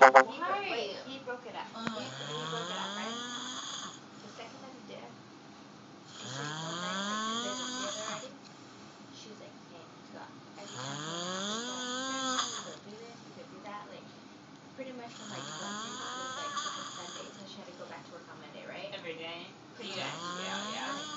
Right. He broke it up. He broke it up, right? The second that he did, she said one night, like 2 days were together already. She was like, hey, Scott, every time he wants to go upstairs, he'll do this, he'll do that. Like, pretty much from like Wednesday, it was like freaking Sunday till she had to go back to work on Monday, right? Every day. Pretty Yeah. much. Yeah. And Yeah. like